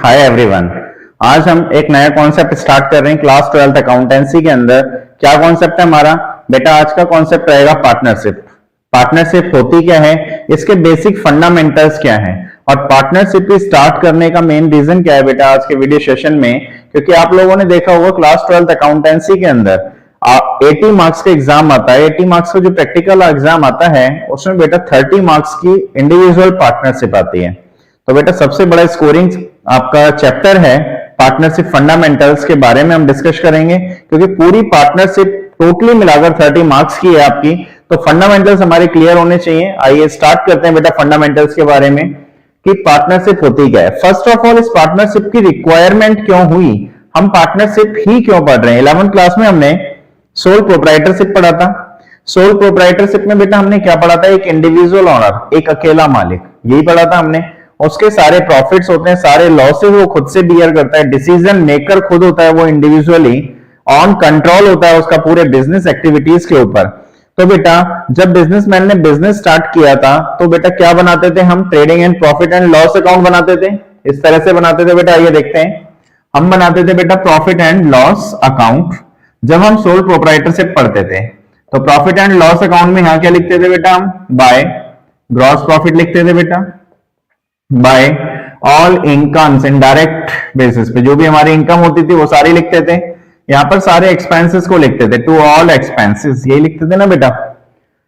Hi everyone. आज हम एक नया कॉन्सेप्ट स्टार्ट कर रहे हैं क्लास 12th अकाउंटेंसी के अंदर। क्या कॉन्सेप्ट है हमारा बेटा? आज का कॉन्सेप्ट रहेगा पार्टनरशिप। पार्टनरशिप होती क्या है, इसके बेसिक फंडामेंटल्स क्या हैं, और पार्टनरशिप स्टार्ट करने का मेन रीजन क्या है बेटा आज के वीडियो सेशन में। क्योंकि आप लोगों ने देखा होगा क्लास 12th अकाउंटेंसी के अंदर 80 मार्क्स का एग्जाम आता है। 80 मार्क्स का जो प्रैक्टिकल एग्जाम आता है उसमें बेटा 30 मार्क्स की इंडिविजुअल पार्टनरशिप आती है। तो बेटा सबसे बड़ा स्कोरिंग आपका चैप्टर है पार्टनरशिप फंडामेंटल्स के बारे में हम डिस्कस करेंगे। क्योंकि पूरी पार्टनरशिप टोटली मिलाकर 30 मार्क्स की है आपकी, तो फंडामेंटल्स हमारे क्लियर होने चाहिए। आइए स्टार्ट करते हैं बेटा फंडामेंटल्स के बारे में कि पार्टनरशिप होती क्या है। फर्स्ट ऑफ ऑल, इस पार्टनरशिप की रिक्वायरमेंट क्यों हुई, हम पार्टनरशिप ही क्यों पढ़ रहे हैं। 11th क्लास में हमने सोल प्रोप्राइटरशिप पढ़ा था। सोल प्रोप्राइटरशिप में बेटा हमने क्या पढ़ा था? एक इंडिविजुअल ओनर, एक अकेला मालिक, यही पढ़ा था हमने। उसके सारे प्रॉफिट्स होते हैं, सारे लॉसेस वो खुद से बियर करता है, डिसीजन मेकर खुद होता है वो इंडिविजुअली, ऑन कंट्रोल होता है उसका पूरे बिजनेस एक्टिविटीज के ऊपर। तो बेटा जब बिजनेसमैन ने बिजनेस स्टार्ट किया था तो बेटा क्या बनाते थे हम? Trading and profit and loss account बनाते थे। इस तरह से बनाते थे बेटा। आइए देखते हैं, हम बनाते थे बेटा प्रॉफिट एंड लॉस अकाउंट जब हम सोल प्रोप्राइटरशिप पढ़ते थे। तो प्रॉफिट एंड लॉस अकाउंट में यहां क्या लिखते थे बेटा? हम बाय ग्रॉस प्रॉफिट लिखते थे बेटा, by all incomes indirect basis पे जो भी हमारी इनकम होती थी वो सारी लिखते थे। यहां पर सारे एक्सपेंसेस को लिखते थे, टू ऑल एक्सपेंसेस, यही लिखते थे ना बेटा।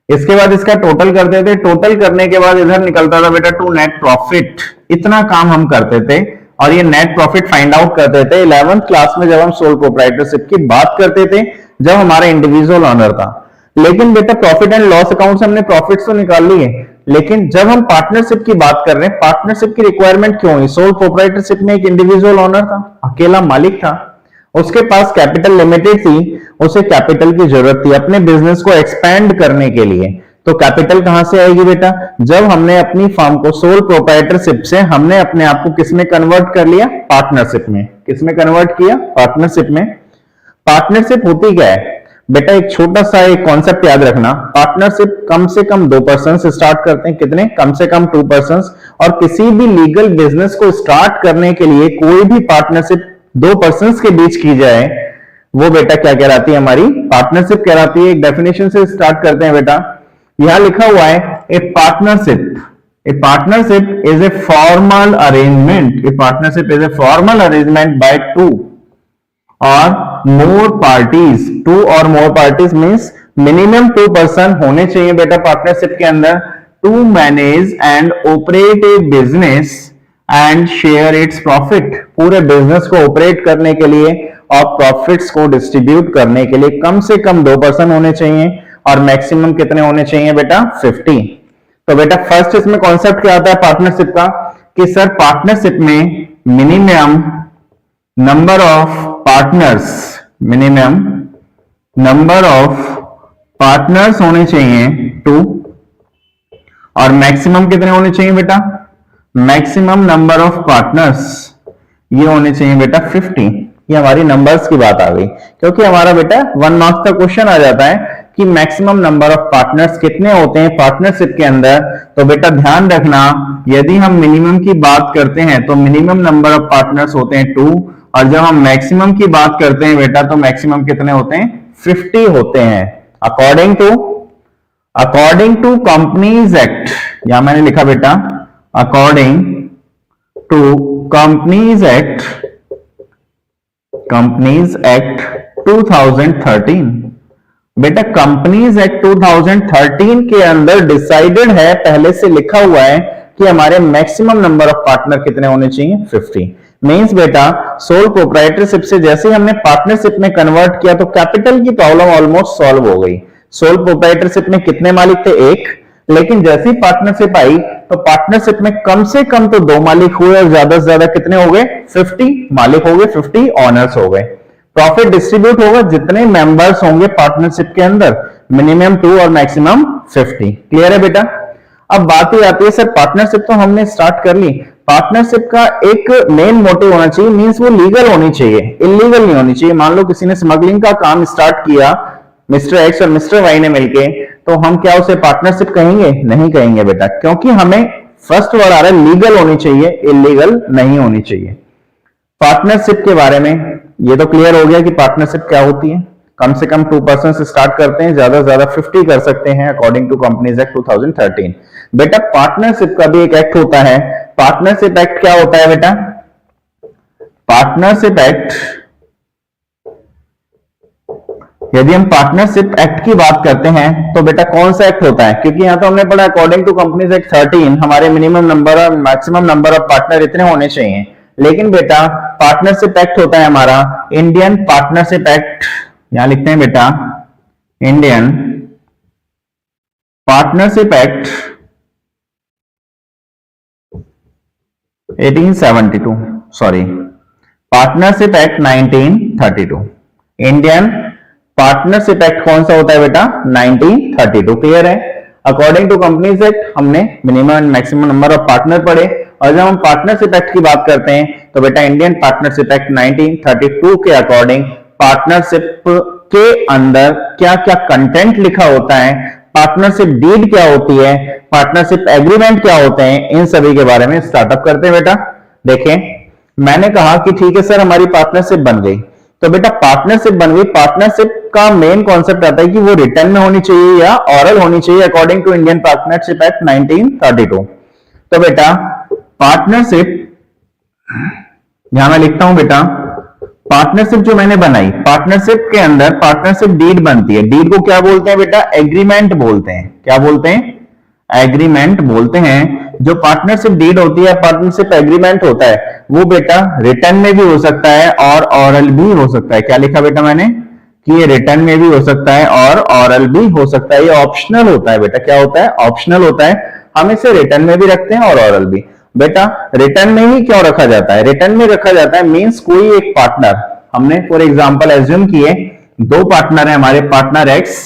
इसके बाद इसका टोटल करते थे, टोटल करने के बाद इधर निकलता था बेटा टू नेट प्रॉफिट। इतना काम हम करते थे और ये नेट प्रॉफिट फाइंड आउट करते थे 11th क्लास में जब हम सोल प्रोप्राइटरशिप की बात करते थे, जब हमारा इंडिविजुअल ऑनर था। लेकिन बेटा प्रॉफिट एंड लॉस अकाउंट से हमने प्रॉफिट्स तो निकाल लिए, लेकिन जब हम पार्टनरशिप की बात कर रहे हैं, पार्टनरशिप की रिक्वायरमेंट क्यों है? सोल प्रोप्राइटरशिप में एक इंडिविजुअल ओनर था, अकेला मालिक था, उसके पास कैपिटल लिमिटेड थी, उसे कैपिटल की जरूरत थी अपने बिजनेस को एक्सपेंड करने के लिए। तो कैपिटल कहां से आएगी बेटा? जब हमने अपनी फर्म को सोल प्रोप्राइटरशिप से हमने अपने आप को किसमें कन्वर्ट कर लिया? पार्टनरशिप में। किसमें कन्वर्ट किया? पार्टनरशिप में। पार्टनरशिप होती क्या है बेटा? एक छोटा सा एक कॉन्सेप्ट याद रखना, पार्टनरशिप कम से कम 2 पर्सन से स्टार्ट करते हैं। कितने? कम से कम 2 पर्सन। और किसी भी लीगल बिजनेस को स्टार्ट करने के लिए कोई भी पार्टनरशिप 2 पर्सन के बीच की जाए वो बेटा क्या कहलाती है? हमारी पार्टनरशिप कहलाती है। एक डेफिनेशन से स्टार्ट करते हैं बेटा। यहां लिखा हुआ है a partnership is a formal arrangement. A partnership is a formal arrangement by 2 or more parties. 2 or more parties means minimum 2 person होने चाहिए बेटा पार्टनरशिप के अंदर, to manage and operate a business and share its profit. पूरे business को operate करने के लिए और प्रॉफिट्स को डिस्ट्रीब्यूट करने के लिए कम से कम 2 पर्सन होने चाहिए। और मैक्सिमम कितने होने चाहिए बेटा? 50। तो बेटा फर्स्ट इसमें कॉन्सेप्ट क्या आता है पार्टनरशिप का कि सर पार्टनरशिप में मिनिमम नंबर ऑफ पार्टनर्स होने चाहिए 2 और मैक्सिमम कितने होने चाहिए बेटा? मैक्सिमम नंबर ऑफ पार्टनर्स ये होने चाहिए बेटा 50। ये हमारी नंबर्स की बात आ गई, क्योंकि हमारा बेटा 1 मार्क्स का क्वेश्चन आ जाता है कि मैक्सिमम नंबर ऑफ पार्टनर्स कितने होते हैं पार्टनरशिप के अंदर। तो बेटा ध्यान रखना, यदि हम मिनिमम की बात करते हैं तो मिनिमम नंबर ऑफ पार्टनर्स होते हैं 2, और जब हम मैक्सिमम की बात करते हैं बेटा तो मैक्सिमम कितने होते हैं? 50 होते हैं। अकॉर्डिंग टू कंपनीज एक्ट, यहां मैंने लिखा बेटा अकॉर्डिंग टू कंपनीज एक्ट 2013। बेटा कंपनीज एक्ट 2013 के अंदर डिसाइडेड है, पहले से लिखा हुआ है कि हमारे मैक्सिमम नंबर ऑफ पार्टनर कितने होने चाहिए? 50। मींस बेटा सोल प्रोप्राइटरशिप से जैसे हमने पार्टनरशिप में कन्वर्ट किया तो कैपिटल की प्रॉब्लम ऑलमोस्ट सॉल्व हो गई। सोल प्रोप्राइटरशिप में कितने मालिक थे? 1। लेकिन जैसी पार्टनरशिप आई तो पार्टनरशिप में कम से कम तो 2 मालिक हुए और ज्यादा से ज्यादा कितने हो गए? 50 मालिक हो गए, 50 ऑनर्स हो गए। प्रॉफिट डिस्ट्रीब्यूट होगा जितने मेंबर्स होंगे पार्टनरशिप के अंदर, मिनिमम 2 और मैक्सिमम 50। क्लियर है बेटा? अब बात ही आती है सर पार्टनरशिप तो हमने स्टार्ट कर ली, पार्टनरशिप का एक मेन मोटिव होना चाहिए, मींस वो लीगल होनी चाहिए, इलीगल नहीं होनी चाहिए। मान लो किसी ने स्मगलिंग का काम स्टार्ट किया मिस्टर एक्स और मिस्टर वाई ने मिलके, तो हम क्या उसे पार्टनरशिप कहेंगे? नहीं कहेंगे बेटा, क्योंकि हमें फर्स्ट वर्ड आ रहा है लीगल होनी चाहिए, इलीगल नहीं होनी चाहिए। पार्टनरशिप के बारे में ये तो क्लियर हो गया कि पार्टनरशिप क्या होती है। कम से कम 2% से स्टार्ट करते हैं, ज्यादा से ज्यादा 50 कर सकते हैं अकॉर्डिंग टू कंपनीज एक्ट 2013। बेटा पार्टनरशिप का भी एक एक्ट होता है। पार्टनरशिप एक्ट क्या होता है बेटा? पार्टनरशिप एक्ट, यदि हम पार्टनरशिप एक्ट की बात करते हैं तो बेटा कौन सा एक्ट होता है? क्योंकि यहां तो हमने पढ़ा अकॉर्डिंग टू कंपनीज एक्ट 13 हमारे मिनिमम नंबर और मैक्सिमम नंबर ऑफ पार्टनर इतने होने चाहिए, लेकिन बेटा पार्टनरशिप एक्ट होता है हमारा इंडियन पार्टनरशिप एक्ट। यहां लिखते हैं बेटा Indian Partnership act 1872, sorry partnership Act 1932। Indian Partnership act कौन सा होता है बेटा? 1932। क्लियर है? अकॉर्डिंग टू कंपनीज एक्ट हमने minimum and maximum number of partner पढ़े, और जब हम पार्टनरशिप एक्ट की बात करते हैं तो बेटा इंडियन पार्टनरशिप एक्ट 1932 के अकॉर्डिंग पार्टनरशिप के अंदर क्या क्या कंटेंट लिखा होता है, पार्टनरशिप डीड क्या होती है, पार्टनरशिप एग्रीमेंट क्या होते हैं, इन सभी के बारे में स्टार्टअप करते हैं। बेटा देखें, मैंने कहा कि ठीक है सर हमारी पार्टनरशिप बन गई, तो बेटा पार्टनरशिप बन गई, पार्टनरशिप का मेन कॉन्सेप्ट आता है कि वो रिटर्न में होनी चाहिए या ऑरल होनी चाहिए according to Indian Partnership Act 1932। तो बेटा पार्टनरशिप, यहां मैं लिखता हूं बेटा पार्टनरशिप जो मैंने बनाई, पार्टनरशिप के अंदर पार्टनरशिप डीड बनती है। डीड को क्या बोलते हैं बेटा? एग्रीमेंट बोलते हैं। क्या बोलते हैं? एग्रीमेंट बोलते हैं। जो पार्टनरशिप डीड होती है, पार्टनरशिप एग्रीमेंट होता है, वो बेटा रिटर्न में भी हो सकता है और ऑरल भी हो सकता है। क्या लिखा बेटा मैंने? कि ये रिटर्न में भी हो सकता है और ऑरल भी हो सकता है। ये ऑप्शनल होता है बेटा। क्या होता है? ऑप्शनल होता है। हम इसे रिटर्न में भी रखते हैं और ऑरल भी। बेटा रिटर्न में ही क्यों रखा जाता है? रिटर्न में रखा जाता है मींस कोई एक पार्टनर, हमने फॉर एग्जांपल एज्यूम किए दो पार्टनर है हमारे, partner X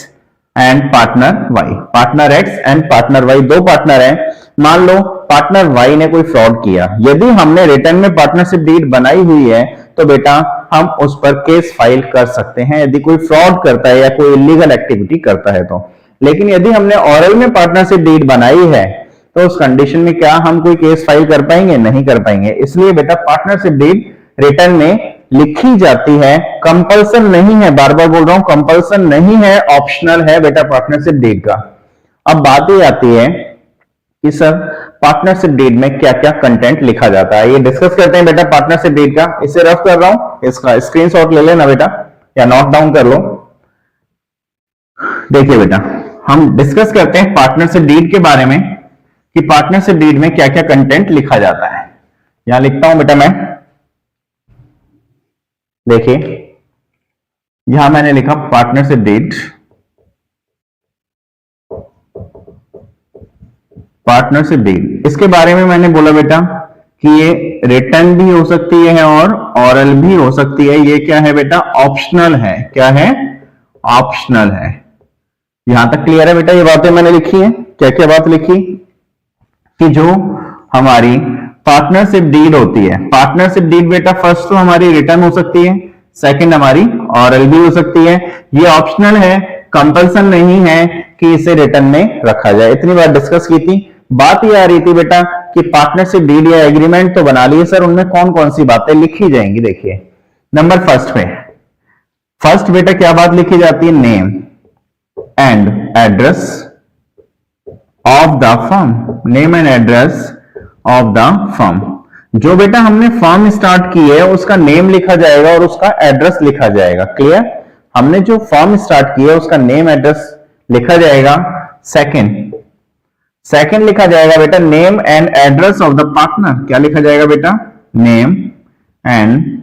and partner Y. Partner X and partner Y दो पार्टनर हैं। मान लो पार्टनर वाई ने कोई फ्रॉड किया, यदि हमने रिटर्न में पार्टनरशिप डीड बनाई हुई है तो बेटा हम उस पर केस फाइल कर सकते हैं यदि कोई फ्रॉड करता है या कोई इलीगल एक्टिविटी करता है तो। लेकिन यदि हमने ऑरल में पार्टनरशिप डीड बनाई है तो उस कंडीशन में क्या हम कोई केस फाइल कर पाएंगे? नहीं कर पाएंगे। इसलिए बेटा पार्टनरशिप डीड रिटर्न में लिखी जाती है, कंपल्सन नहीं है, बार बार बोल रहा हूं कंपल्सन नहीं है, ऑप्शनल है बेटा पार्टनरशिप डीड का। अब बात ये आती है कि सर पार्टनरशिप डीड में क्या क्या कंटेंट लिखा जाता है, ये डिस्कस करते हैं बेटा पार्टनरशिप डीड का। इसे रफ कर रहा हूं, इसका स्क्रीनशॉट ले लेना बेटा या नोट डाउन कर लो। देखिए बेटा हम डिस्कस करते हैं पार्टनरशिप डीड के बारे में कि पार्टनरशिप डीड में क्या क्या कंटेंट लिखा जाता है। यहां लिखता हूं बेटा मैं, देखिए यहां मैंने लिखा पार्टनरशिप डीड, पार्टनरशिप डीड। इसके बारे में मैंने बोला बेटा कि ये रिटर्न भी हो सकती है और ऑरल भी हो सकती है। ये क्या है बेटा? ऑप्शनल है। क्या है? ऑप्शनल है। यहां तक क्लियर है बेटा? ये बातें मैंने लिखी है। क्या क्या बात लिखी? कि जो हमारी पार्टनरशिप डीड होती है, पार्टनरशिप डीड बेटा फर्स्ट तो हमारी रिटर्न हो सकती है, सेकंड हमारी ऑरल भी हो सकती है। ये ऑप्शनल है, कंपल्सन नहीं है कि इसे रिटर्न में रखा जाए। इतनी बार डिस्कस की थी। बात ये आ रही थी बेटा कि पार्टनरशिप डीड या एग्रीमेंट तो बना लिए सर, उनमें कौन कौन सी बातें लिखी जाएंगी? देखिए नंबर फर्स्ट पे, फर्स्ट बेटा क्या बात लिखी जाती है? Name and address of the firm. Name and address of the firm. जो बेटा हमने फर्म स्टार्ट की है उसका नेम लिखा जाएगा और उसका एड्रेस लिखा जाएगा। क्लियर? हमने जो फर्म स्टार्ट की है उसका नेम एड्रेस लिखा जाएगा। सेकंड लिखा जाएगा बेटा name and address of the partner. क्या लिखा जाएगा बेटा? Name and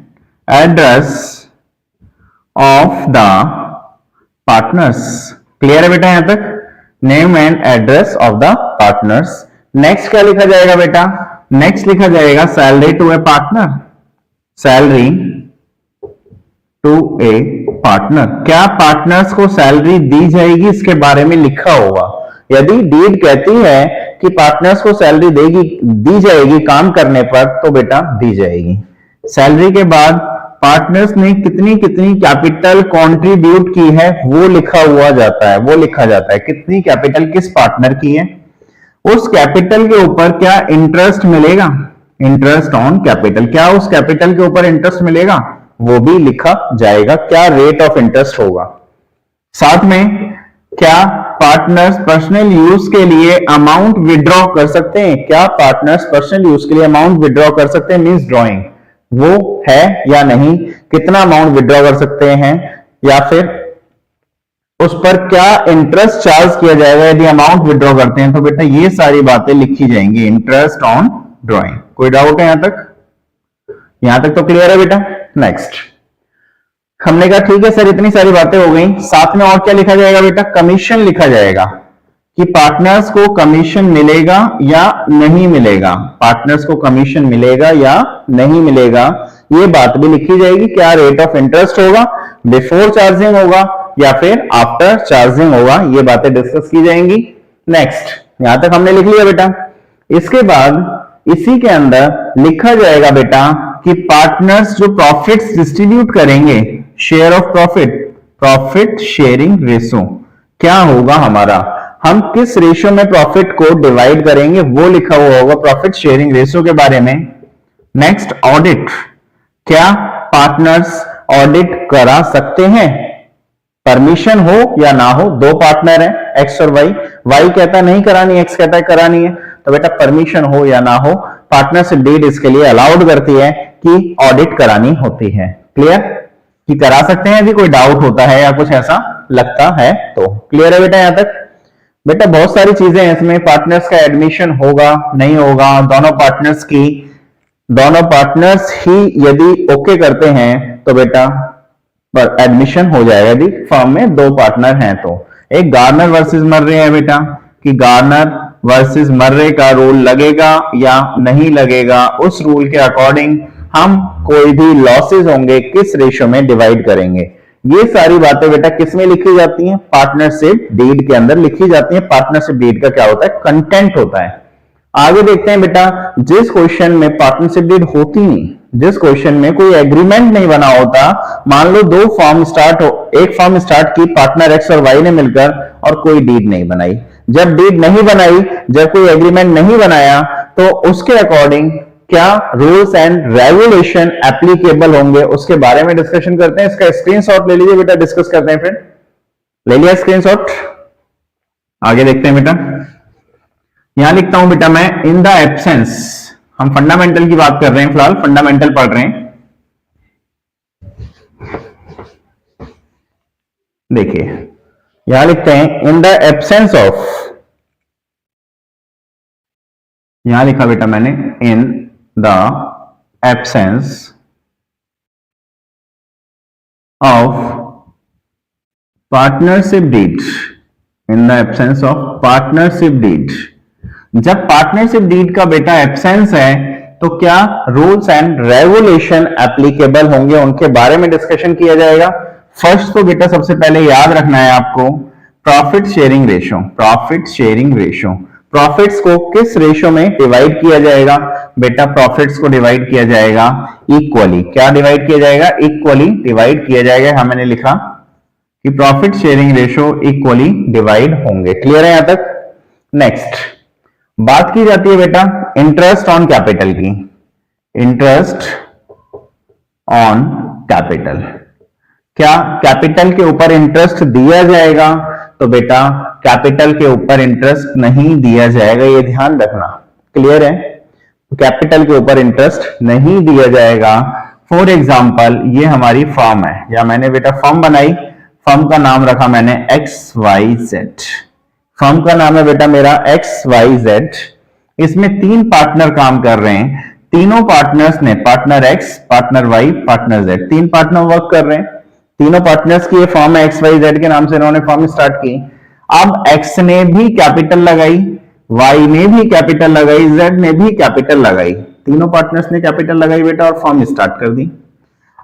address of the partners. Clear है बेटा यहां तक? Name and address of the partners. Next क्या लिखा जाएगा बेटा? नेक्स्ट लिखा जाएगा salary to a partner. Salary to a partner. क्या पार्टनर्स को सैलरी दी जाएगी इसके बारे में लिखा होगा। यदि डीड कहती है कि पार्टनर्स को सैलरी दी जाएगी काम करने पर तो बेटा दी जाएगी। सैलरी के बाद पार्टनर्स ने कितनी कितनी कैपिटल कंट्रीब्यूट की है वो लिखा हुआ जाता है, वो लिखा जाता है कितनी कैपिटल किस पार्टनर की है, उस कैपिटल के ऊपर क्या इंटरेस्ट मिलेगा, इंटरेस्ट ऑन कैपिटल, क्या उस कैपिटल के ऊपर इंटरेस्ट मिलेगा वो भी लिखा जाएगा, क्या रेट ऑफ इंटरेस्ट होगा। साथ में क्या पार्टनर्स पर्सनल यूज के लिए अमाउंट विड्रॉ कर सकते हैं, क्या पार्टनर्स पर्सनल यूज के लिए अमाउंट विड्रॉ कर सकते हैं, मींस ड्रॉइंग वो है या नहीं, कितना अमाउंट विड्रॉ कर सकते हैं, या फिर उस पर क्या इंटरेस्ट चार्ज किया जाएगा यदि अमाउंट विड्रॉ करते हैं। तो बेटा ये सारी बातें लिखी जाएंगी इंटरेस्ट ऑन ड्रॉइंग। कोई डाउट है यहां तक? यहां तक तो क्लियर है बेटा। नेक्स्ट हमने कहा ठीक है सर इतनी सारी बातें हो गई, साथ में और क्या लिखा जाएगा बेटा, कमीशन लिखा जाएगा कि पार्टनर्स को कमीशन मिलेगा या नहीं मिलेगा, पार्टनर्स को कमीशन मिलेगा या नहीं मिलेगा, ये बात भी लिखी जाएगी। क्या रेट ऑफ इंटरेस्ट होगा, बिफोर चार्जिंग होगा या फिर आफ्टर चार्जिंग होगा, ये बातें डिस्कस की जाएंगी। नेक्स्ट यहां तक हमने लिख लिया बेटा। इसके बाद इसी के अंदर लिखा जाएगा बेटा कि पार्टनर्स जो प्रॉफिट्स डिस्ट्रीब्यूट करेंगे, share of profit, profit sharing ratio क्या होगा हमारा, हम किस रेशो में प्रॉफिट को डिवाइड करेंगे वो लिखा हुआ होगा प्रॉफिट शेयरिंग रेशो के बारे में। नेक्स्ट ऑडिट, क्या पार्टनर्स ऑडिट करा सकते हैं, परमिशन हो या ना हो, दो पार्टनर हैं एक्स और वाई, वाई कहता है नहीं करानी, एक्स कहता है करानी है, तो बेटा परमिशन हो या ना हो पार्टनरशिप डीड इसके लिए अलाउड करती है कि ऑडिट करानी होती है। क्लियर कि करा सकते हैं, यदि कोई डाउट होता है या कुछ ऐसा लगता है तो। क्लियर है बेटा यहां तक? बेटा बहुत सारी चीजें हैं इसमें, पार्टनर्स का एडमिशन होगा नहीं होगा, दोनों पार्टनर्स ही यदि ओके करते हैं तो बेटा पर एडमिशन हो जाएगा यदि फर्म में दो पार्टनर हैं तो। एक गार्नर वर्सेस मर्रे है बेटा कि गार्नर वर्सेस मर्रे का रूल लगेगा या नहीं लगेगा, उस रूल के अकॉर्डिंग हम कोई भी लॉसेस होंगे किस रेशो में डिवाइड करेंगे। ये सारी बातें बेटा किस में लिखी जाती हैं, पार्टनरशिप डीड के अंदर लिखी जाती हैं। पार्टनरशिप डीड का क्या होता है, कंटेंट होता है। आगे देखते हैं बेटा, जिस क्वेश्चन में पार्टनरशिप डीड होती नहीं, जिस क्वेश्चन में कोई एग्रीमेंट नहीं बना होता, मान लो दो फॉर्म स्टार्ट हो, एक फॉर्म स्टार्ट की पार्टनर एक्स और वाई ने मिलकर और कोई डीड नहीं बनाई, जब डीड नहीं बनाई, जब कोई एग्रीमेंट नहीं बनाया तो उसके अकॉर्डिंग क्या रूल्स एंड रेगुलेशन एप्लीकेबल होंगे उसके बारे में डिस्कशन करते हैं। इसका स्क्रीनशॉट ले लीजिए बेटा, डिस्कस करते हैं फ्रेंड। ले लिया स्क्रीनशॉट, आगे देखते हैं बेटा। यहां लिखता हूं बेटा मैं, इन द एब्सेंस, हम फंडामेंटल की बात कर रहे हैं, फिलहाल फंडामेंटल पढ़ रहे हैं। देखिए यहां लिखते हैं इन द एब्सेंस ऑफ, यहां लिखा बेटा मैंने in the absence of partnership deed, in the absence of partnership deed, जब पार्टनरशिप डीड का बेटा एब्सेंस है तो क्या रूल्स एंड रेगुलेशन एप्लीकेबल होंगे, उनके बारे में डिस्कशन किया जाएगा। फर्स्ट तो बेटा सबसे पहले याद रखना है आपको profit sharing ratio, profit sharing ratio, profits को किस रेशो में डिवाइड किया जाएगा बेटा, प्रॉफिट्स को डिवाइड किया जाएगा इक्वली, क्या डिवाइड किया जाएगा, इक्वली डिवाइड किया जाएगा। हमने लिखा कि profit sharing ratio equally divide होंगे। क्लियर है यहां तक? नेक्स्ट बात की जाती है बेटा इंटरेस्ट ऑन कैपिटल की, इंटरेस्ट ऑन कैपिटल, क्या कैपिटल के ऊपर इंटरेस्ट दिया जाएगा, तो बेटा कैपिटल के ऊपर इंटरेस्ट नहीं दिया जाएगा, ये ध्यान रखना। क्लियर है? कैपिटल के ऊपर इंटरेस्ट नहीं दिया जाएगा। फॉर एग्जांपल ये हमारी फर्म है, या मैंने बेटा फर्म बनाई, फर्म का नाम रखा मैंने XYZ, फर्म का नाम है बेटा मेरा XYZ, इसमें तीन पार्टनर काम कर रहे हैं, तीनों पार्टनर्स ने, partner X, partner Y, partner Z, तीन पार्टनर वर्क कर रहे हैं, तीनों पार्टनर्स की ये फर्म है, XYZ के नाम से इन्होंने फर्म स्टार्ट की। अब X ने भी कैपिटल लगाई, Y ने भी कैपिटल लगाई, Z ने भी कैपिटल लगाई, तीनों पार्टनर्स ने कैपिटल लगाई बेटा और फर्म स्टार्ट कर दी।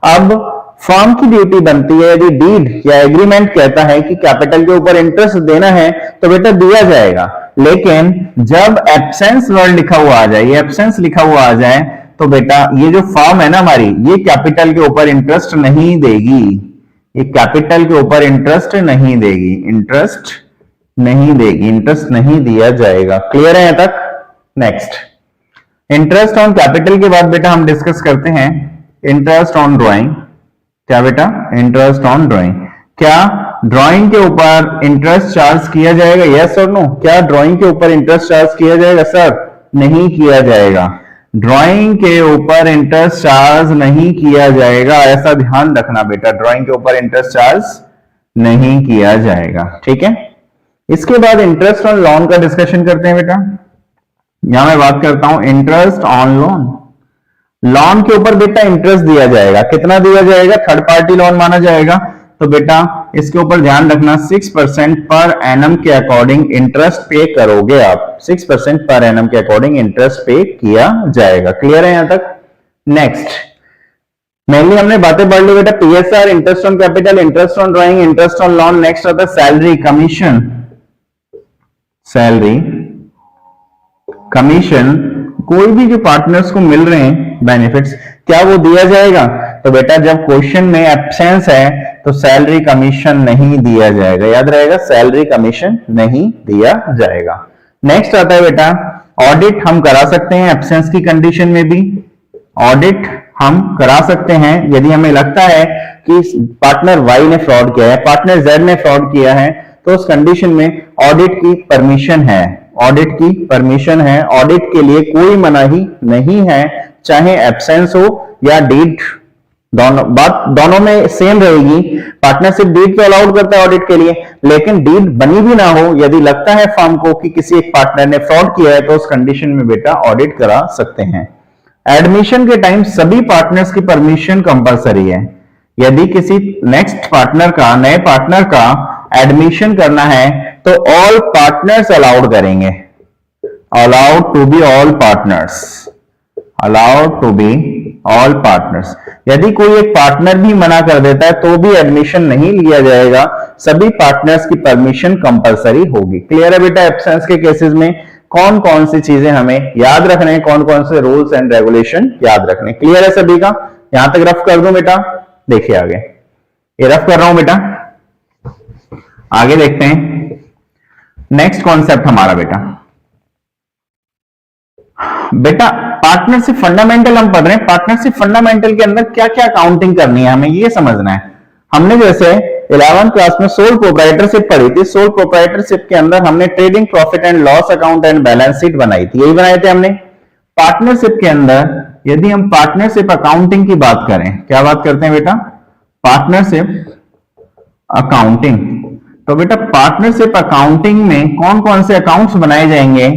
अब फर्म की ड्यूटी बनती है, यदि डीड या एग्रीमेंट कहता है कि कैपिटल के ऊपर इंटरेस्ट देना है तो बेटा दिया जाएगा, लेकिन जब एब्सेंस वर्ड लिखा हुआ आ जाए, ये एब्सेंस लिखा हुआ आ जाए तो बेटा ये जो फर्म है ना हमारी, ये कैपिटल के ऊपर इंटरेस्ट नहीं देगी, ये कैपिटल के ऊपर इंटरेस्ट नहीं देगी, इंटरेस्ट नहीं देगी, इंटरेस्ट नहीं दिया जाएगा। क्लियर है यहां तक? नेक्स्ट इंटरेस्ट ऑन कैपिटल के बाद बेटा हम डिस्कस करते हैं इंटरेस्ट ऑन ड्राइंग। क्या बेटा? Interest on drawing. क्या ड्राइंग के ऊपर इंटरेस्ट चार्ज किया जाएगा? यस और नो? क्या ड्राइंग के ऊपर इंटरेस्ट चार्ज किया जाएगा? सर नहीं किया जाएगा। ड्राइंग के ऊपर इंटरेस्ट चार्ज नहीं किया जाएगा, ऐसा ध्यान रखना बेटा। ड्राइंग के ऊपर इंटरेस्ट चार्ज नहीं किया जाएगा, ठीक है। इसके बाद इंटरेस्ट ऑन लोन का डिस्कशन करते हैं बेटा। यहां मैं बात करता हूं इंटरेस्ट ऑन लोन। लोन के ऊपर बेटा इंटरेस्ट दिया जाएगा। कितना दिया जाएगा? थर्ड पार्टी लोन माना जाएगा, तो बेटा इसके ऊपर ध्यान रखना 6% पर एनम के अकॉर्डिंग इंटरेस्ट पे करोगे आप। 6% पर एनम के अकॉर्डिंग इंटरेस्ट पे किया जाएगा। क्लियर है यहां तक? नेक्स्ट मेनली हमने बातें पढ़ ली बेटा। PSR, interest on capital, interest on drawing, interest on loan. Next आता है सैलरी कमीशन। सैलरी कमीशन कोई भी जो पार्टनर्स को मिल रहे हैं बेनिफिट्स, क्या वो दिया जाएगा? तो बेटा जब क्वेश्चन में एब्सेंस है तो सैलरी कमीशन नहीं दिया जाएगा। याद रहेगा, सैलरी कमीशन नहीं दिया जाएगा। नेक्स्ट आता है बेटा ऑडिट हम करा सकते हैं एब्सेंस की कंडीशन में भी। ऑडिट हम करा सकते हैं यदि हमें लगता है कि पार्टनर वाई ने फ्रॉड किया है, पार्टनर जेड ने फ्रॉड किया है, तो उस कंडीशन में ऑडिट की परमिशन है। ऑडिट की परमिशन है। ऑडिट के लिए कोई मनाही नहीं है, चाहे एब्सेंस हो या डीड, दोनों में सेम रहेगी। पार्टनरशिप डीड पे अलाउड करता है ऑडिट के लिए, लेकिन डीड बनी भी ना हो, यदि लगता है फर्म को कि किसी एक पार्टनर ने फ्रॉड किया है, तो उस कंडीशन में बेटा ऑडिट करा सकते हैं। एडमिशन के टाइम सभी पार्टनर्स की परमिशन कंपलसरी है। यदि किसी नेक्स्ट पार्टनर का, नए पार्टनर का एडमिशन करना है तो ऑल पार्टनर्स अलाउड करेंगे। Allowed to be all partners, allowed to be all partners. यदि कोई एक पार्टनर भी मना कर देता है तो भी एडमिशन नहीं लिया जाएगा। सभी पार्टनर्स की परमिशन कंपलसरी होगी। क्लियर है बेटा? एब्सेंस के केसेस में कौन कौन सी चीजें हमें याद रखने हैं, कौन कौन से रूल्स एंड रेगुलेशन याद रखने। क्लियर है सभी का? यहां तक रफ कर दूं बेटा? देखिए आगे, ये रफ कर रहा हूं बेटा। आगे देखते हैं नेक्स्ट कॉन्सेप्ट हमारा बेटा। बेटा पार्टनरशिप फंडामेंटल हम पढ़ रहे हैं। पार्टनरशिप फंडामेंटल के अंदर क्या क्या अकाउंटिंग करनी है हमें ये समझना है। हमने जैसे 11th क्लास में सोल प्रोप्राइटरशिप पढ़ी थी। सोल प्रोप्राइटरशिप के अंदर हमने trading profit and loss account and balance sheet बनाई थी, यही बनाए थे हमने। पार्टनरशिप के अंदर यदि हम पार्टनरशिप अकाउंटिंग की बात करें, क्या बात करते हैं बेटा? Partnership accounting. तो बेटा पार्टनरशिप अकाउंटिंग में कौन कौन से अकाउंट्स बनाए जाएंगे?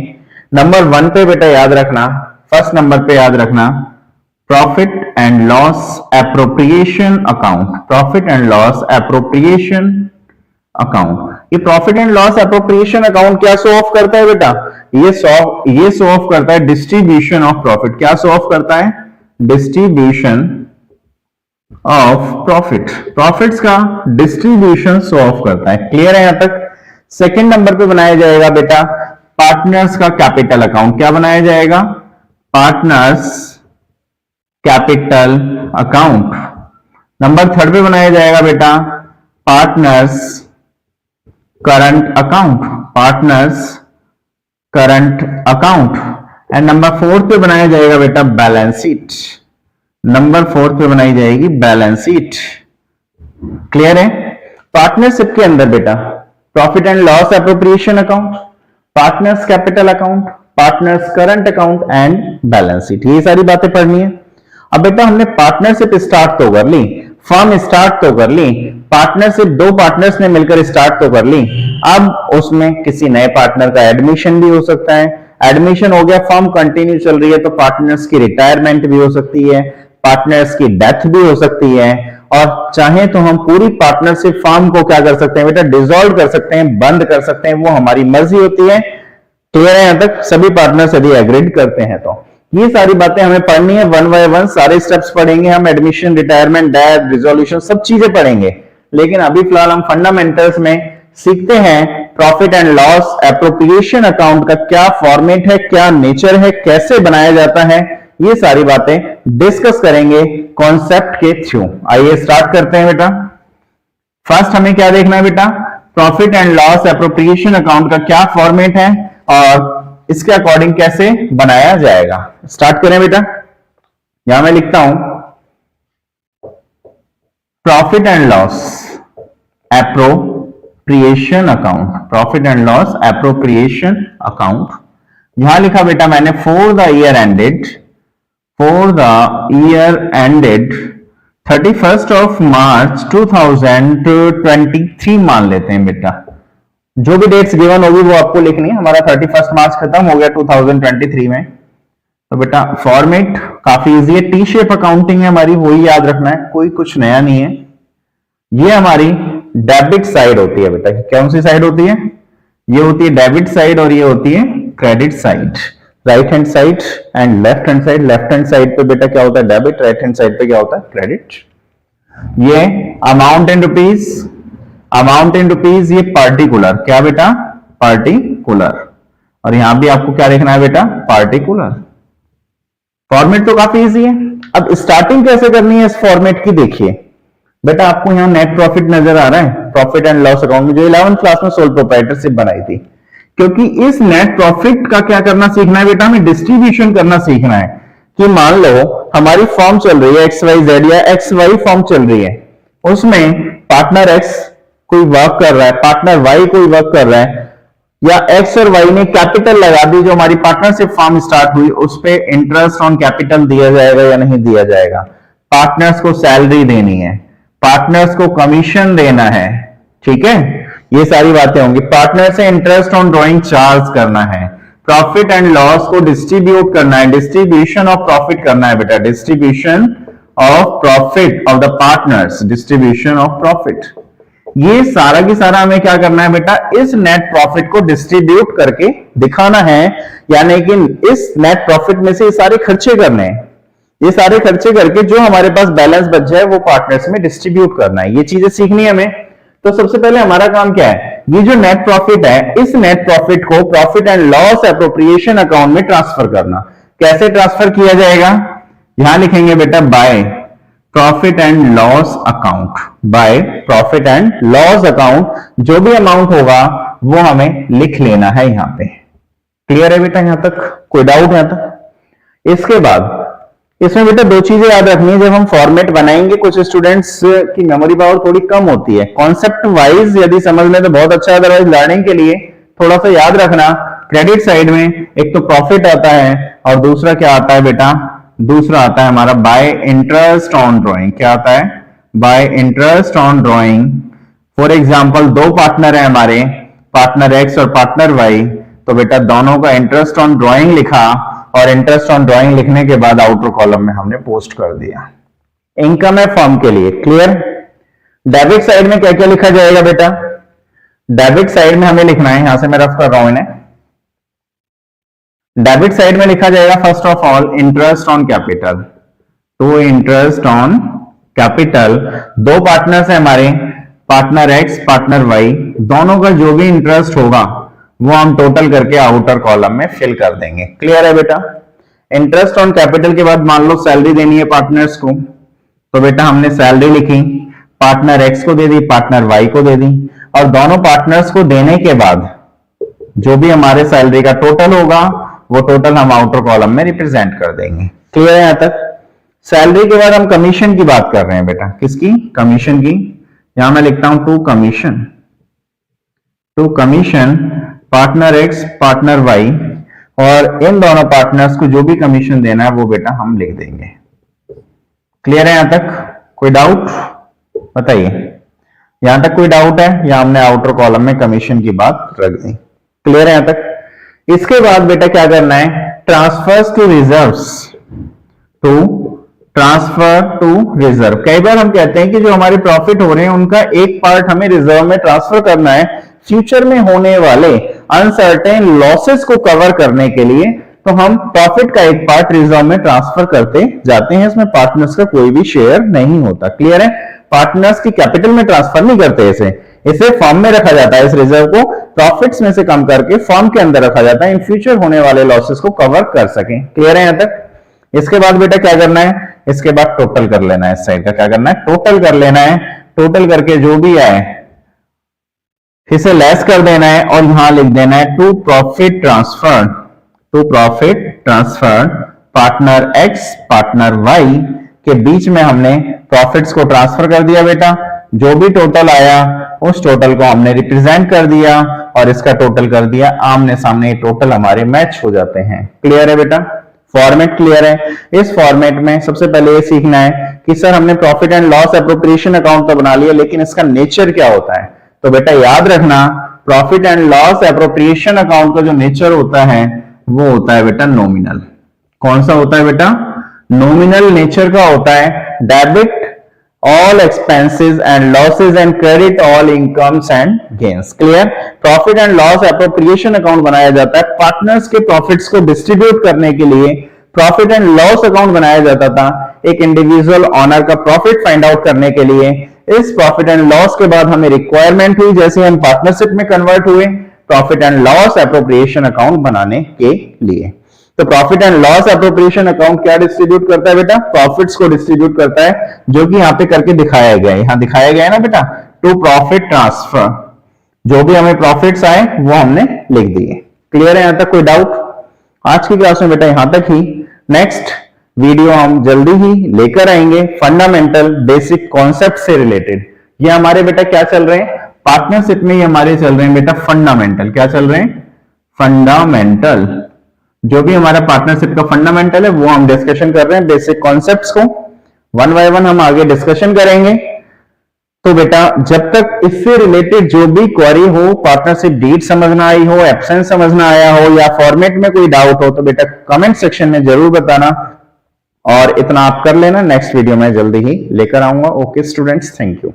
नंबर 1 पे बेटा याद रखना, फर्स्ट नंबर पे याद रखना profit and loss appropriation account. Profit and loss appropriation account. ये profit and loss appropriation account क्या शो ऑफ करता है बेटा? ये शो ऑफ करता है डिस्ट्रीब्यूशन ऑफ प्रॉफिट। क्या शो ऑफ करता है? Distribution of profit. प्रॉफिट्स का डिस्ट्रीब्यूशन शो ऑफ करता है। क्लियर है यहां तक? सेकंड नंबर पे बनाया जाएगा बेटा पार्टनर्स का कैपिटल अकाउंट। क्या बनाया जाएगा? Partners capital account. नंबर 3 पे बनाया जाएगा बेटा partners current account. Partners current account. And number 4 पे बनाया जाएगा बेटा बैलेंस शीट। नंबर 4 पे बनाई जाएगी बैलेंस शीट। क्लियर है? पार्टनरशिप के अंदर बेटा profit and loss appropriation account, partners capital account, partners current account and balance sheet, ये सारी बातें पढ़नी है। अब बेटा हमने पार्टनरशिप स्टार्ट तो कर ली, फर्म स्टार्ट तो कर ली, पार्टनरशिप 2 पार्टनर्स ने मिलकर स्टार्ट तो कर ली। अब उसमें किसी नए पार्टनर का एडमिशन भी हो सकता है। एडमिशन हो गया, फर्म कंटिन्यू चल रही है तो पार्टनर्स की रिटायरमेंट भी हो सकती है, पार्टनर्स की डेथ भी हो सकती है, और चाहे तो हम पूरी पार्टनरशिप फर्म को क्या कर सकते हैं बेटा? डिसॉल्व कर सकते हैं, बंद कर सकते हैं, वो हमारी मर्जी होती है। क्लियर है यहां तक? सभी पार्टनर्स यदि एग्रीड करते हैं तो ये सारी बातें हमें पढ़नी है। 1 बाय 1 सारे स्टेप्स पढ़ेंगे हम। एडमिशन, रिटायरमेंट, डेथ, रिजोल्यूशन, सब चीजें पढ़ेंगे। लेकिन अभी फिलहाल हम फंडामेंटल्स में सीखते हैं profit and loss appropriation account का क्या फॉर्मेट है, क्या नेचर है, कैसे बनाया जाता है, ये सारी बातें डिस्कस करेंगे कॉन्सेप्ट के थ्रू। आइए स्टार्ट करते हैं बेटा। फर्स्ट हमें क्या देखना है बेटा? Profit and loss appropriation account का क्या फॉर्मेट है और इसके अकॉर्डिंग कैसे बनाया जाएगा। स्टार्ट करें बेटा। यहां मैं लिखता हूं profit and loss appropriation account, profit and loss appropriation account. यहां लिखा बेटा मैंने for the year ended 31st of March 2023 मान लेते हैं बेटा। जो भी डेट्स गिवन होगी वो आपको लिखनी है। हमारा 31 मार्च खत्म हो गया 2023 में। तो बेटा फॉर्मेट काफी इजी है, टी शेप अकाउंटिंग है हमारी, वही याद रखना है, कोई कुछ नया नहीं है। ये हमारी डेबिट साइड होती है बेटा। कौन सी साइड होती है? ये होती है डेबिट साइड और ये होती है credit side. Right hand side and left hand side. Left hand side पे बेटा क्या होता है? डेबिट। राइट हैंड साइड पे क्या होता है? क्रेडिट। ये amount in rupees, amount in rupees, ये पार्टिकुलर। क्या बेटा? पार्टिकुलर। और यहां भी आपको क्या लिखना है बेटा? पार्टिकुलर। फॉर्मेट तो काफी इजी है। अब स्टार्टिंग कैसे करनी है इस फॉर्मेट की देखिए बेटा। आपको यहां नेट प्रॉफिट नजर आ रहा है, प्रॉफिट एंड लॉस अकाउंट में जो 11th क्लास में सोल प्रोप्राइटरशिप बनाई थी। क्योंकि इस नेट प्रॉफिट का क्या करना सीखना है बेटा? हमें डिस्ट्रीब्यूशन करना सीखना है। कि मान लो हमारी फॉर्म चल रही है XYZ या XY फॉर्म चल रही है, उसमें पार्टनर X कोई वर्क कर रहा है, पार्टनर Y कोई वर्क कर रहा है, या X और Y ने कैपिटल लगा दी। जो हमारी पार्टनरशिप फॉर्म स्टार्ट हुई उस पे इंटरेस्ट ऑन कैपिटल दिया जाएगा या नहीं दिया जाएगा। पार्टनर्स को सैलरी देनी है, पार्टनर्स को कमीशन देना है, ठीक है, ये सारी बातें होंगी। पार्टनर से इंटरेस्ट ऑन ड्रॉइंग चार्ज करना है, प्रॉफिट एंड लॉस को डिस्ट्रीब्यूट करना है, डिस्ट्रीब्यूशन ऑफ प्रॉफिट करना है बेटा, distribution of profit of the partners, distribution of profit. ये सारा की सारा हमें क्या करना है बेटा? इस नेट प्रॉफिट को डिस्ट्रीब्यूट करके दिखाना है, यानी कि इस नेट प्रॉफिट में से ये सारे खर्चे करने हैं। ये सारे खर्चे करके जो हमारे पास बैलेंस बच जाए वो पार्टनर्स में डिस्ट्रीब्यूट करना है। ये चीजें सीखनी है हमें। तो सबसे पहले हमारा काम क्या है? ये जो नेट प्रॉफिट है, इस नेट प्रॉफिट को profit and loss appropriation account में ट्रांसफर करना। कैसे ट्रांसफर किया जाएगा? यहां लिखेंगे बेटा by profit and loss account, by profit and loss account. जो भी अमाउंट होगा वो हमें लिख लेना है यहां पे। क्लियर है बेटा? यहां तक कोई डाउट? यहां तक इसके बाद इसमें बेटा दो चीजें याद रखनी है। जब हम फॉर्मेट बनाएंगे, कुछ स्टूडेंट्स की मेमोरी पावर थोड़ी कम होती है। कॉन्सेप्ट वाइज यदि समझ लें तो बहुत अच्छा है, अदरवाइज लर्निंग के लिए थोड़ा सा याद रखना। क्रेडिट साइड में एक तो प्रॉफिट आता है और दूसरा क्या आता है बेटा? दूसरा आता है हमारा बाय इंटरेस्ट ऑन ड्रॉइंग। क्या आता है? Bye interest on drawing. For example दो पार्टनर है हमारे, पार्टनर X और पार्टनर Y, तो बेटा दोनों का इंटरेस्ट ऑन ड्रॉइंग लिखा और इंटरेस्ट ऑन ड्रॉइंग लिखने के बाद आउटर कॉलम में हमने पोस्ट कर दिया। इनकम है फर्म के लिए। क्लियर? डेबिट साइड में क्या क्या लिखा जाएगा बेटा? डेबिट साइड में हमें लिखना है, यहां से मैं रफ कर रहा हूं इन्हें। डेबिट साइड में लिखा जाएगा first of all interest on capital. तो इंटरेस्ट ऑन कैपिटल, दो पार्टनर्स है हमारे, पार्टनर X पार्टनर Y, दोनों का जो भी इंटरेस्ट होगा वो हम टोटल करके आउटर कॉलम में फिल कर देंगे। क्लियर है बेटा? इंटरेस्ट ऑन कैपिटल के बाद मान लो सैलरी देनी है पार्टनर्स को, तो बेटा हमने सैलरी लिखी, पार्टनर X को दे दी, पार्टनर Y को दे दी, और दोनों पार्टनर्स को देने के बाद जो भी हमारे सैलरी का टोटल होगा वो टोटल हम आउटर कॉलम में रिप्रेजेंट कर देंगे। क्लियर है यहां तक? सैलरी के बाद हम कमीशन की बात कर रहे हैं बेटा। किसकी? कमीशन की। यहां मैं लिखता हूं to commission, to commission partner X partner Y, और इन दोनों पार्टनर्स को जो भी कमीशन देना है वो बेटा हम लिख देंगे। क्लियर है यहां तक? कोई डाउट बताइए? यहां तक कोई डाउट है या हमने आउटर कॉलम में कमीशन की बात रख दी? क्लियर है यहां तक? इसके बाद बेटा क्या करना है? Transfers to reserves, to transfer to reserve. कई बार हम कहते हैं कि जो हमारे प्रॉफिट हो रहे हैं उनका एक पार्ट हमें रिजर्व में ट्रांसफर करना है फ्यूचर में होने वाले अनसर्टेन लॉसेस को कवर करने के लिए। तो हम प्रॉफिट का एक पार्ट रिजर्व में ट्रांसफर करते जाते हैं, इसमें पार्टनर्स का कोई भी शेयर नहीं होता। क्लियर है? पार्टनर्स की कैपिटल में ट्रांसफर नहीं करते, इसे फर्म में रखा जाता है। इस रिजर्व को प्रॉफिट्स में से कम करके फर्म के अंदर रखा जाता है, इन फ्यूचर होने वाले लॉसेस को कवर कर सके। क्लियर है यहां तक? इसके बाद बेटा क्या करना है? इसके बाद टोटल कर लेना है। इस साइड का क्या करना है? टोटल कर लेना है। टोटल करके जो भी आए इसे लेस कर देना है और यहां लिख देना है to profit transfer, to profit transfer partner X partner Y के बीच में हमने प्रॉफिट्स को ट्रांसफर कर दिया बेटा। जो भी टोटल आया उस टोटल को हमने रिप्रेजेंट कर दिया और इसका टोटल कर दिया आमने सामने, टोटल हमारे मैच हो जाते हैं। क्लियर है बेटा? फॉर्मेट क्लियर है? इस फॉर्मेट में सबसे पहले ये सीखना है कि सर हमने profit and loss appropriation account तो बना लिया, लेकिन इसका नेचर क्या होता है? तो बेटा याद रखना, profit and loss appropriation account का जो नेचर होता है वो होता है बेटा नॉमिनल। कौन सा होता है बेटा? नॉमिनल नेचर का होता है। Debit all expenses and losses and credit all incomes and gains। Clear? Profit and loss appropriation account बनाया जाता है पार्टनर्स के प्रॉफिट्स को डिस्ट्रीब्यूट करने के लिए। प्रॉफिट एंड लॉस अकाउंट बनाया जाता था एक इंडिविजुअल ऑनर का प्रॉफिट फाइंड आउट करने के लिए। इस प्रॉफिट एंड लॉस के बाद हमें रिक्वायरमेंट हुई, जैसे हम पार्टनरशिप में कन्वर्ट हुए, profit and loss appropriation account बनाने के लिए। तो profit and loss appropriation account क्या डिस्ट्रीब्यूट करता है बेटा? प्रॉफिट्स को डिस्ट्रीब्यूट करता है, जो कि यहाँ पे करके दिखाया गया है। यहाँ दिखाया गया है ना बेटा, टू प्रॉफिट ट्रांसफर। जो भी हमें प्रॉफिट्स आए वो हमने लिख दिए। क्लियर है यहाँ तक? कोई डाउट? आज की क्लास में बेटा यहाँ तक ही। नेक्स्ट वीडियो हम जल्दी ही लेकर आएंगे फंडामेंटल बेसिक कॉन्सेप्ट से रिलेटेड। ये हमारे बेटा क्या चल रहे हैं? पार्टनरशिप में ये हमारे चल रहे हैं बेटा फंडामेंटल। क्या चल रहे हैं? फंडामेंटल। जो भी हमारा पार्टनरशिप का फंडामेंटल है वो हम डिस्कशन कर रहे हैं। बेसिक कॉन्सेप्ट्स को वन बाय वन हम आगे डिस्कशन करेंगे। तो बेटा जब तक इससे रिलेटेड जो भी क्वेरी हो, पार्टनरशिप डीड समझना आई हो, एब्सेंस समझना आया हो या फॉर्मेट में कोई डाउट हो, तो बेटा कमेंट सेक्शन में जरूर बताना और इतना आप कर लेना। नेक्स्ट वीडियो में जल्दी ही लेकर आऊंगा। Okay students, thank you.